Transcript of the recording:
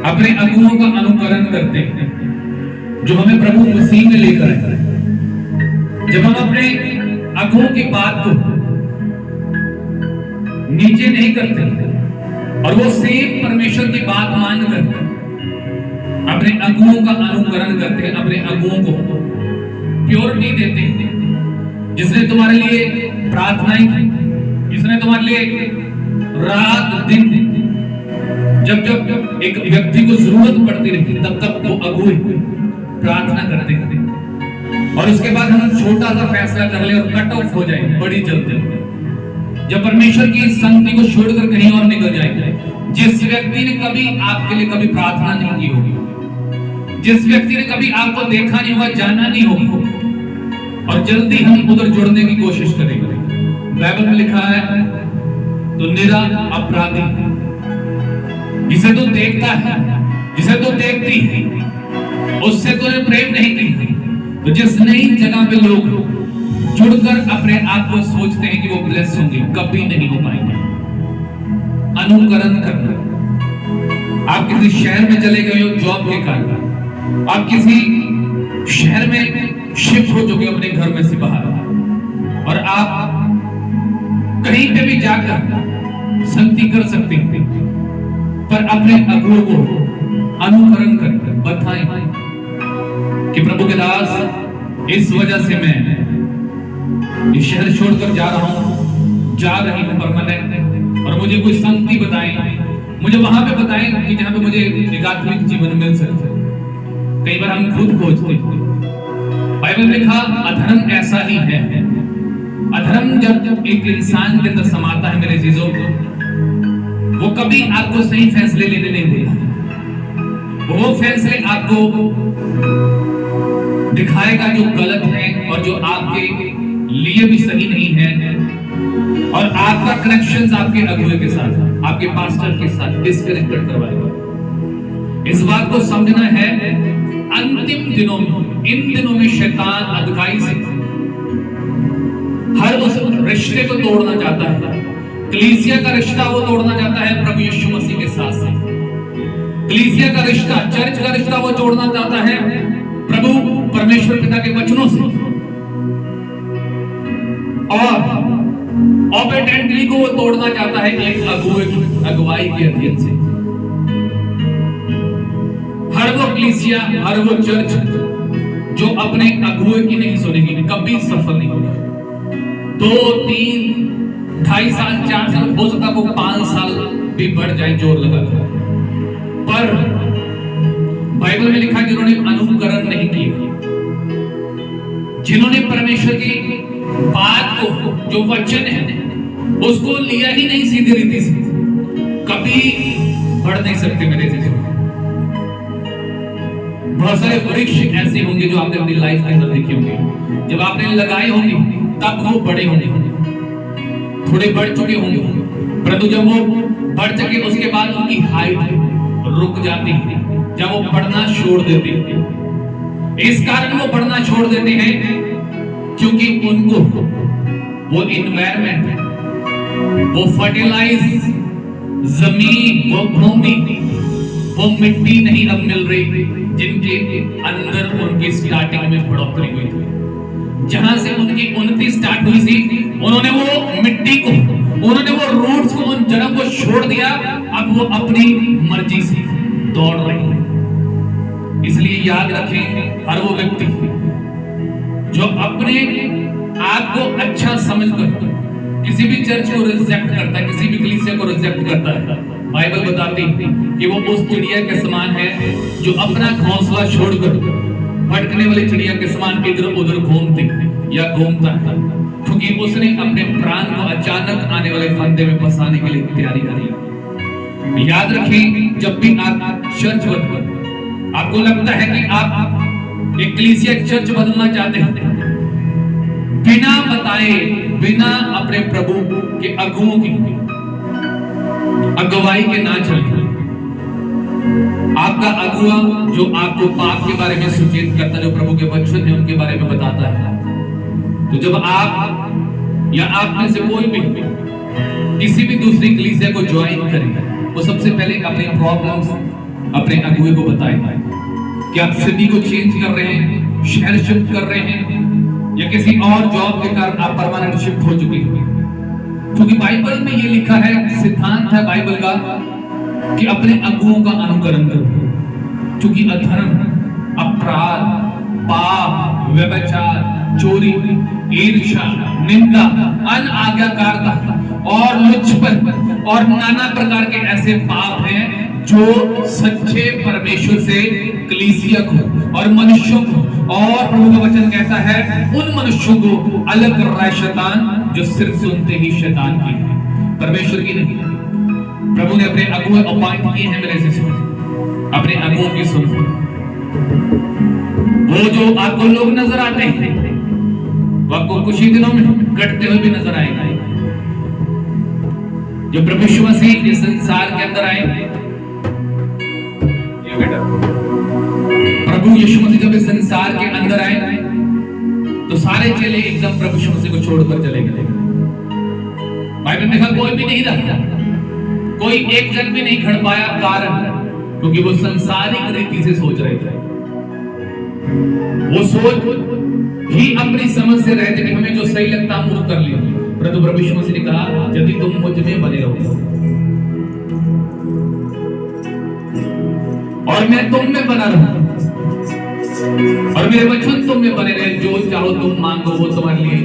अपने अगुओं का अनुकरण करते हैं जो हमें प्रभु मसीह में लेकर आए। जब हम अपने अगुओं की बात को नीचे नहीं करते और वो सेम परमेश्वर की बात मानकर अपने अगुओं का अनुकरण करते हैं, अपने अगुओं को प्योरिटी देते हैं, जिसने तुम्हारे लिए प्रार्थनाएं की, जिसने तुम्हारे लिए रात दिन जब जब एक व्यक्ति को जरूरत पड़ती रही तब तक वो अगुए प्रार्थना करते हैं। और उसके बाद हम छोटा सा फैसला कर ले और कट ऑफ हो जाए बड़ी जल्दी, जब परमेश्वर की संगति को छोड़कर कहीं और निकल जाए। जिस व्यक्ति ने कभी आपके लिए कभी प्रार्थना नहीं की होगी, जिस व्यक्ति ने कभी आपको देखा नहीं होगा, जाना नहीं होगा, और जल्दी हम उधर जुड़ने की कोशिश करेंगे। बाइबल में लिखा है तो निरा अपराधी जिसे तो देखता है, जिसे तो देखती है, उससे तो प्रेम नहीं की। तो जिस नई जगह पे लोग जुड़कर अपने आप को सोचते हैं कि वो ब्लेस होंगे, कभी नहीं हो पाएंगे। अनुकरण करना, आप किसी शहर में चले गए हो जॉब के कारण, आप किसी शहर में शिफ्ट हो चुके अपने घर में से बाहर, और आप कहीं पे भी जाकर संगति कर सकते हैं, पर अपने अगुओं को अनुकरण करके बताएं कि प्रभु के दास, इस वजह से मैं इस शहर छोड़कर जा रहा हूं, जा रही हूं परमानेंट, और मुझे कोई संगति बताएं, मुझे वहां पे बताएं कि जहां पे मुझे एकात्मिक जीवन मिल सके। कई बार हम खुद खोजते हैं। बाइबल में लिखा अधर्म ऐसा ही है। अधर्म जब एक इंसान के अंदर समाता है मेरे चीजों को, वो कभी आपको सही फैसले लेने नहीं देगा। वो फैसले आपको दिखाएगा जो गलत है और जो आपके लिए भी सही नहीं है, और आपका कनेक्शन आपके अगुए के साथ, आपके पास्टर के साथ डिस्कनेक्टेड करवाएगा। इस बात को समझना है। अंतिम दिनों में, इन दिनों में शैतान अधिकाई से हर उस रिश्ते को तोड़ना चाहता है। कलीसिया का रिश्ता वो तोड़ना चाहता है प्रभु यीशु मसीह के साथ से। कलीसिया का रिश्ता, चर्च का रिश्ता वो जोड़ना चाहता है प्रभु परमेश्वर पिता के वचनों से, और ओबेडेंटली को वो तोड़ना चाहता है एक अगुए की अगुवाई के अधीन से। हर वो कलीसिया, हर वो चर्च जो अपने अगुए की नहीं सुनेगी, कभी सफल नहीं होगी। 2, 3, 2.5 साल, 4 साल, हो सकता है वो 5 साल भी बढ़ जाए जोर लगाकर, पर बाइबल में लिखा जिन्होंने अनुकरण नहीं किया, जिन्होंने परमेश्वर की बात को, जो वचन है, उसको लिया ही नहीं सीधी रीति से, कभी बढ़ नहीं सकते मेरे जैसे। बहुत सारे वृक्ष ऐसे होंगे जो आपने अपनी लाइफ के अंदर देखे होंगे, जब आपने लगाए होंगे तब वो बड़े होंगे, थोड़े बढ़ चुके होंगे, परंतु जब वो बढ़ चुके उसके बाद उनकी हाइट रुक जाती है, जब वो बढ़ना छोड़ देते हैं। इस कारण वो बढ़ना छोड़ देते हैं क्योंकि उनको वो इन्वायरमेंट, वो फर्टिलाइज जमीन, वो भूमि, वो मिट्टी नहीं अब मिल रही जिनके अंदर उनकी स्टार्टिंग में बढ़ोतरी हुई थी। जहां से उनकी उन्नति स्टार्ट हुई थी, उन्होंने वो मिट्टी को, उन्होंने वो रूट्स को, उन जड़ों को छोड़ दिया। अब वो अपनी मर्जी से दौड़ रहे हैं। इसलिए याद रखें, हर वो व्यक्ति जो अपने आप को अच्छा समझकर किसी भी चर्च को रिजेक्ट करता है, किसी भी कलीसिया को रिजेक्ट करता है, बाइबल बताती है कि वो उस चिड़िया के समान है जो अपना घोंसला छोड़कर भटकने वाली चिड़िया के समान इधर उधर घूमती या घूमता है, क्योंकि उसने अपने प्राण को अचानक आने वाले फंदे में फंसाने के लिए तैयारी करी। याद रखें, जब भी आप चर्च बदल, आपको लगता है कि आप एक कलीसिया चर्च बदलना चाहते हैं, बिना बताए, बिना अपने प्रभु के अगुओं की अगुवाई के ना चले। आपका अगुआ जो आपको पाप के बारे में सूचित करता है, जो प्रभु के वचन है उनके बारे में बताता है, तो जब आप या आप में से कोई भी किसी भी दूसरी कलीसिया को ज्वाइन करेगा, वो सबसे पहले अपनी प्रॉब्लम्स अपने अगुए को बताए कि आप सिटी को चेंज कर रहे हैं, शहर शिफ्ट कर रहे हैं, या किसी और जॉब के कारण आप परमानेंट शिफ्ट हो चुके हैं। क्योंकि बाइबल में ये लिखा है, सिद्धांत है बाइबल का कि अपने अगुओं का अनुकरण करो। क्योंकि अधर्म, अपराध, पाप, व्यभिचार, चोरी, ईर्ष्या, निंदा, अनाज्ञाकारिता और लुच्चपन और नाना प्रकार के ऐसे पाप हैं जो सच्चे परमेश्वर से कलीसिया को और मनुष्यों को, और प्रभु का वचन कहता है उन मनुष्यों को अलग कर रहा है शैतान, जो सिर्फ सुनते ही शैतान की है, परमेश्वर की नहीं। प्रभु ने अपने अगुए अपॉइंट किए हैं मेरे से सुन, अपने अगुओं की सुनो। वो जो आपको लोग नजर आते हैं वो आपको कुछ ही दिनों में कटते हुए भी नजर आएगा। जो प्रभु यीशु मसीह इस संसार के अंदर आए, ये बेटा प्रभु यीशु मसीह जब इस संसार के अंदर आए तो सारे चेले एकदम प्रभु यीशु मसीह को छोड़कर चले गए। बाइबल में लिखा कोई भी नहीं रहा, कोई एक जन भी नहीं खड़ पाया। कारण क्योंकि वो संसारिक रीति से सोच रहे थे, वो सोच ही अपनी समझ से रहे थे कि हमें जो सही लगता हम वो कर लिया। परंतु प्रभु यीशु मसीह ने कहा यदि तुम मुझ में बने रहो और मैं तुम में बना रहूं और मेरे वचन तुम में बने रहे, जो चाहो तुम मांगो वो तुम्हारे लिए